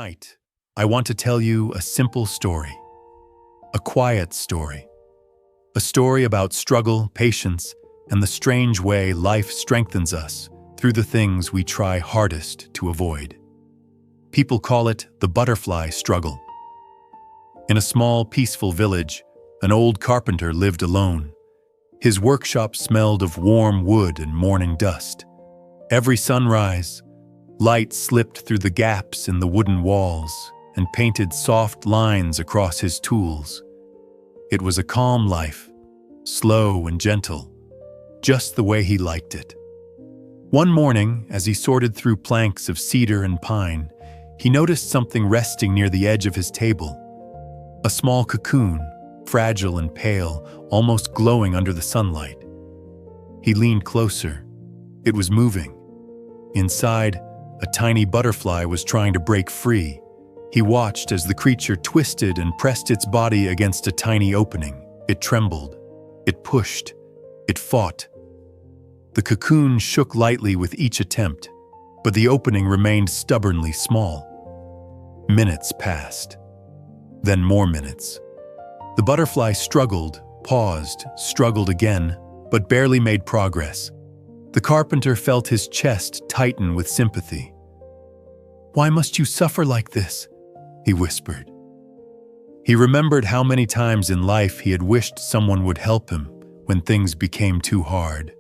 Tonight, I want to tell you a simple story, a quiet story, a story about struggle, patience, and the strange way life strengthens us through the things we try hardest to avoid. People call it the butterfly struggle. In a small, peaceful village, an old carpenter lived alone. His workshop smelled of warm wood and morning dust. Every sunrise, light slipped through the gaps in the wooden walls and painted soft lines across his tools. It was a calm life, slow and gentle, just the way he liked it. One morning, as he sorted through planks of cedar and pine, he noticed something resting near the edge of his table. A small cocoon, fragile and pale, almost glowing under the sunlight. He leaned closer. It was moving. Inside, a tiny butterfly was trying to break free. He watched as the creature twisted and pressed its body against a tiny opening. It trembled. It pushed. It fought. The cocoon shook lightly with each attempt, but the opening remained stubbornly small. Minutes passed. Then more minutes. The butterfly struggled, paused, struggled again, but barely made progress. The carpenter felt his chest tighten with sympathy. "Why must you suffer like this?" he whispered. He remembered how many times in life he had wished someone would help him when things became too hard.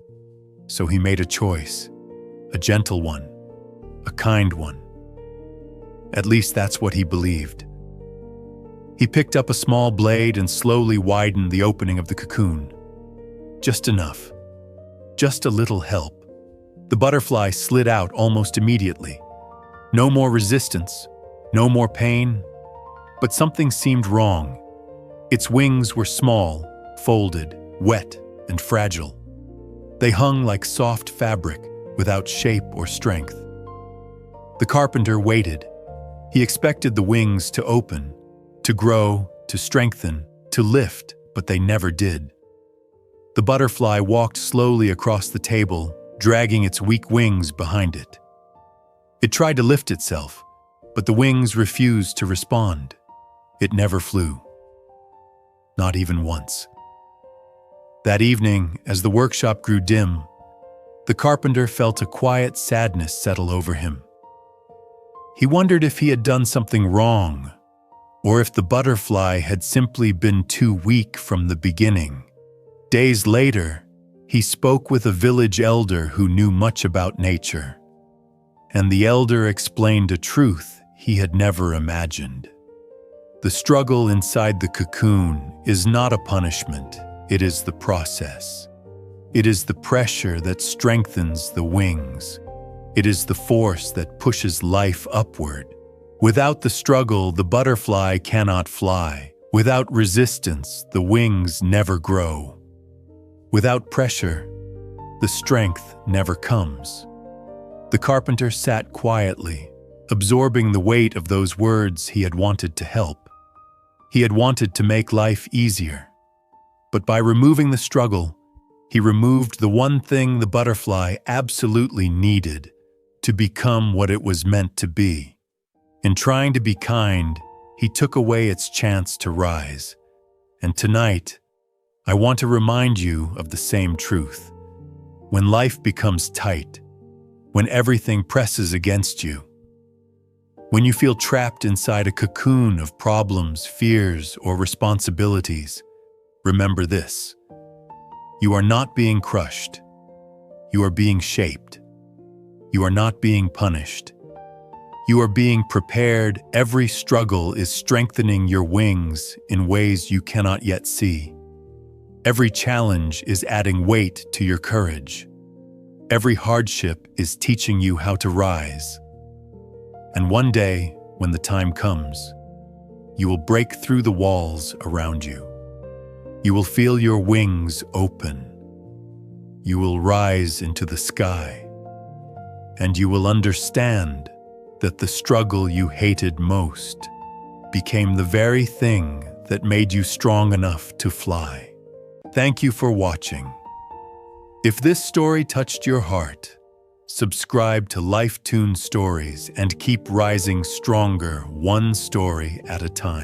So he made a choice, a gentle one, a kind one. At least that's what he believed. He picked up a small blade and slowly widened the opening of the cocoon. Just enough. Just a little help. The butterfly slid out almost immediately. No more resistance, no more pain, but something seemed wrong. Its wings were small, folded, wet, and fragile. They hung like soft fabric, without shape or strength. The carpenter waited. He expected the wings to open, to grow, to strengthen, to lift, but they never did. The butterfly walked slowly across the table, dragging its weak wings behind it. It tried to lift itself, but the wings refused to respond. It never flew. Not even once. That evening, as the workshop grew dim, the carpenter felt a quiet sadness settle over him. He wondered if he had done something wrong, or if the butterfly had simply been too weak from the beginning. Days later, he spoke with a village elder who knew much about nature, and the elder explained a truth he had never imagined. The struggle inside the cocoon is not a punishment, it is the process. It is the pressure that strengthens the wings. It is the force that pushes life upward. Without the struggle, the butterfly cannot fly. Without resistance, the wings never grow. Without pressure, the strength never comes. The carpenter sat quietly, absorbing the weight of those words he had wanted to help. He had wanted to make life easier. But by removing the struggle, he removed the one thing the butterfly absolutely needed to become what it was meant to be. In trying to be kind, he took away its chance to rise. And tonight, I want to remind you of the same truth. When life becomes tight, when everything presses against you, when you feel trapped inside a cocoon of problems, fears, or responsibilities, remember this: you are not being crushed. You are being shaped. You are not being punished. You are being prepared. Every struggle is strengthening your wings in ways you cannot yet see. Every challenge is adding weight to your courage. Every hardship is teaching you how to rise. And one day, when the time comes, you will break through the walls around you. You will feel your wings open. You will rise into the sky. And you will understand that the struggle you hated most became the very thing that made you strong enough to fly. Thank you for watching. If this story touched your heart, Subscribe to Life Tune Stories and keep rising stronger, one story at a time.